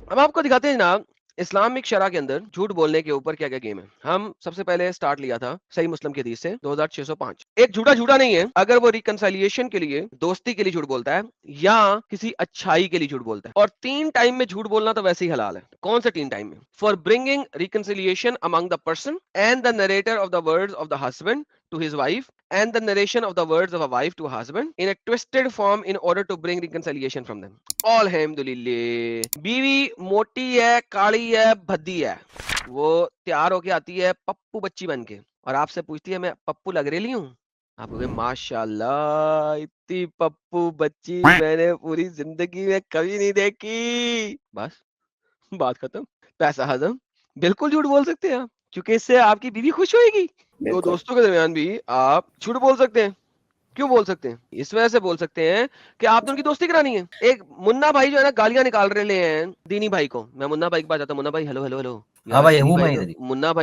अब आपको दिखाते हैं जनाब इस्लामिक शरा के अंदर झूठ बोलने के ऊपर क्या क्या गेम है। हम सबसे पहले स्टार्ट लिया था सही मुस्लिम की हदीस से 2605। एक झूठा झूठा नहीं है अगर वो रिकंसिलिएशन के लिए, दोस्ती के लिए झूठ बोलता है या किसी अच्छाई के लिए झूठ बोलता है। और 3 टाइम में झूठ बोलना तो वैसे ही हलाल है। कौन से 3 टाइम में? For bringing reconciliation among the person and the narrator of the words of the husband to his wife and the narration of the words of a wife to a husband in a twisted form in order to bring reconciliation from them. अल्हम्दुलिल्लाह। बीवी मोटी है, काली है, भद्दी है, वो तैयार होके आती है पप्पू बच्ची बन के और आपसे पूछती है मैं पप्पू लग रही हूँ? आप कहोगे माशाल्लाह इतनी पप्पू बच्ची मैंने पूरी जिंदगी में कभी नहीं देखी। बस बात खत्म, पैसा हजम। बिल्कुल झूठ बोल सकते हैं आप क्योंकि इससे आपकी बीवी खुश होएगी। तो बिल्कुल। दोस्तों के दरमियान भी आप झूठ बोल सकते हैं। क्यों बोल सकते हैं? इस वजह से बोल सकते हैं कि आपने उनकी दोस्ती करानी है। एक मुन्ना भाई जो है ना गालियां निकाल रहे हैं दीनी भाई को। मैं मुन्ना भाई के पास जाता हूं, मुन्ना भाई हेलो हेलो हेलो। हाँ यार भाई, दीनी हूँ भाई मैं तो इधर ही। मुन्ना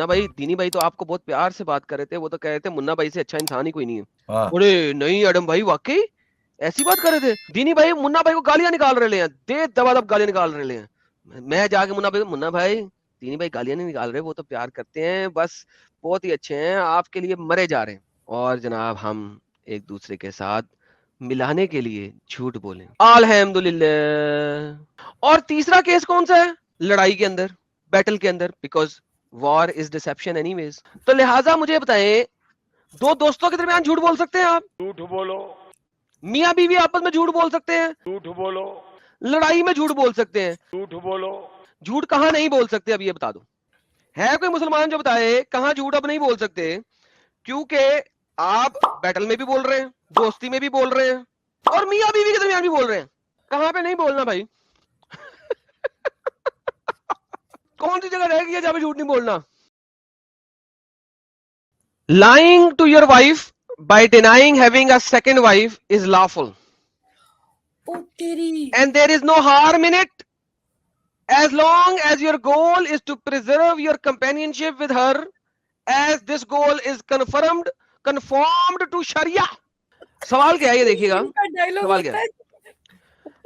भाई दीनी भाई तो आपको बहुत प्यार से बात कर रहे थे। वो तो कह रहे थे मुन्ना भाई से अच्छा इंसान ही कोई नहीं है। हाँ। अरे नहीं एडम भाई वाकई ऐसी बात कर रहे थे। दीनी भाई मुन्ना भाई को गालियां निकाल रहे हैं, दे दबा गालियां निकाल रहे हैं। मैं जाके मुन्ना भाई दीनी भाई गालियां नहीं निकाल रहे, वो तो प्यार करते हैं, बस बहुत ही अच्छे हैं, आपके लिए मरे जा रहे हैं। और जनाब हम एक दूसरे के साथ मिलाने के लिए झूठ बोले अल्हम्दुलिल्लाह। और तीसरा केस कौन सा है? लड़ाई के अंदर, बैटल के अंदर, because war is deception anyways. तो लिहाजा मुझे बताएं, दो दोस्तों के दरमियान झूठ बोल सकते हैं आप? झूठ बोलो, मियां बीवी आपस में झूठ बोल सकते हैं, झूठ बोलो, लड़ाई में झूठ बोल सकते हैं। झूठ बोलो। झूठ कहां नहीं बोल सकते अब ये बता दो। है कोई मुसलमान जो बताए कहां झूठ अब नहीं बोल सकते? क्योंकि आप बैटल में भी बोल रहे हैं, दोस्ती में भी बोल रहे हैं और मियां बीवी के दरमियान भी बोल रहे हैं। कहां पे नहीं बोलना भाई? कौन सी जगह रह गई है जहां पे झूठ नहीं बोलना? Lying to your wife by denying having a second wife is lawful ओ तेरी। and there is no harm in it as long as your goal is to preserve your companionship with her as this goal is conformed to Sharia. सवाल क्या है ये देखिएगा। इनका dialogue सवाल क्या होता है? है।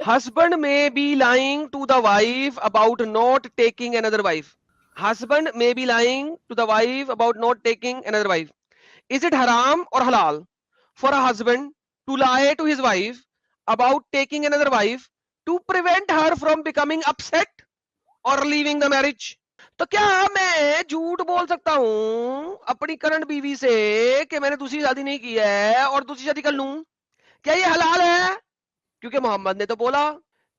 Husband may be lying to the wife about not taking another wife. Husband may be lying to the wife about not taking another wife. Is it haram or halal for a husband to lie to his wife about taking another wife to prevent her from becoming upset or leaving the marriage? तो क्या मैं झूठ बोल सकता हूं अपनी current बीवी से कि मैंने दूसरी शादी नहीं की है और दूसरी शादी कर लूं? क्या ये हलाल है? क्योंकि मोहम्मद ने तो बोला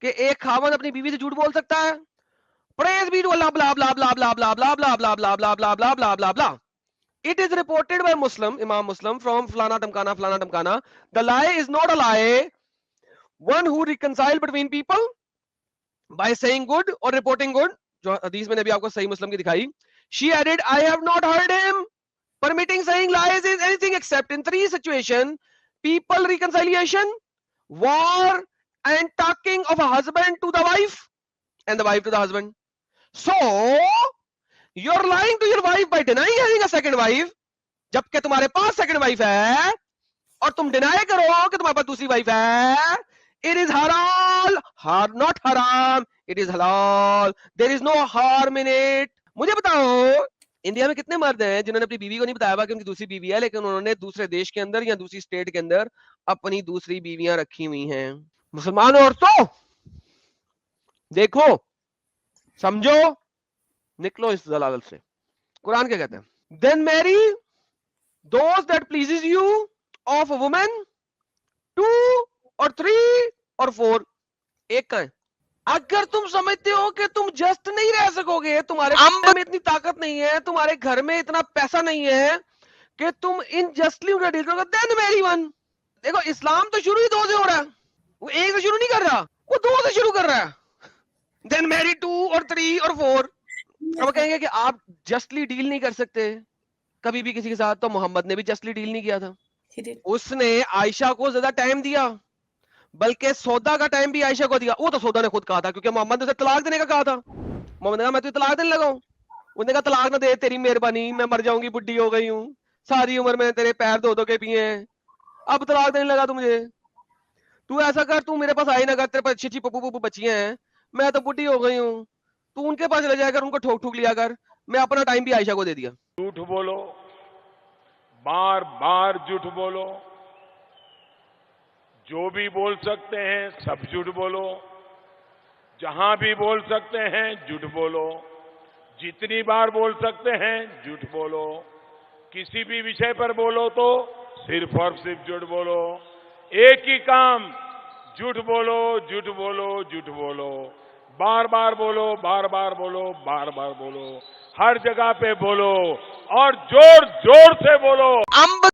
कि एक खामद अपनी बीवी से झूठ बोल सकता है। Praise be to Allah blah blah blah blah blah blah blah blah blah blah blah blah blah blah blah. It is reported by Muslim, Imam Muslim from Flana Tamkana. The lie is not a lie. One who reconcile between people by saying good or reporting good. जो हदीस मैंने अभी आपको सही मुस्लिम की दिखाई. She added, I have not heard him permitting saying lies is anything except in 3 situations: people reconciliation, war, and talking of a husband to the wife and the wife to the husband. So you're lying to your wife by denying having a second wife, जबकि तुम्हारे पास second wife है और तुम deny करो कि तुम्हारे पास दूसरी wife है। इट इज हलाल, नॉट हराम, इट इज हलाल, there is no harm in it. मुझे बताओ इंडिया में कितने मर्द हैं जिन्होंने अपनी बीवी को नहीं बताया कि उनकी दूसरी बीवी है, लेकिन उन्होंने दूसरे देश के अंदर या दूसरी स्टेट के अंदर अपनी दूसरी बीवियां रखी हुई हैं? मुसलमान औरतों देखो, समझो, निकलो इस जलाल से। कुरान क्या कहते हैं? Then marry those that pleases you of a woman 2 or 3 or 4। एक का है। अगर तुम समझते हो कि तुम जस्ट नहीं रह सकोगे, तुम्हारे में इतनी ताकत नहीं है, तुम्हारे घर में इतना पैसा नहीं है कि तुम इनजस्टली उनका डील करोगे, देन मैरी वन। देखो इस्लाम तो शुरू ही 2 से हो रहा है, वो 1 से शुरू नहीं कर रहा, वो 2 से शुरू कर रहा है। देन मैरी 2 और 3 और 4। अब कहेंगे कि आप जस्टली डील नहीं कर सकते कभी भी किसी के साथ, तो मोहम्मद ने भी जस्टली डील नहीं किया था। उसने आयशा को ज्यादा टाइम दिया, बल्कि सौदा का टाइम भी आयशा को दिया। वो तो सौदा ने खुद कहा था, क्योंकि मोहम्मद ने उसे तलाक देने का कहा था। मोहम्मद ने कहा मैं तुझे तलाक देने लगा हूं। उसने कहा तलाक ना दे, तेरी मेहरबानी, मैं मर जाऊंगी, बुढ़ी हो गई हूं, सारी उम्र में तेरे पैर धो धो के पिए हैं, अब तलाक देने लगा तू मुझे। तू ऐसा कर, तू मेरे पास आई ना कर, तेरे पास अच्छी अच्छी पप्पू पप्पू बच्चियां हैं, मैं तो बुढ़ी हो गई हूँ, तू उनके पास चले जाकर उनको ठोक ठोक लिया कर, मैं अपना टाइम भी आयशा को दे दिया। झूठ बोलो, बार बार झूठ बोलो, जो भी बोल सकते हैं सब झूठ बोलो, जहां भी बोल सकते हैं झूठ बोलो, जितनी बार बोल सकते हैं झूठ बोलो, किसी भी विषय पर बोलो तो सिर्फ और सिर्फ झूठ बोलो। एक ही काम, झूठ बोलो, झूठ बोलो, झूठ बोलो, बार बार बोलो, बार बार बोलो, बार बार बोलो, हर जगह पे बोलो और जोर जोर से बोलो। अंब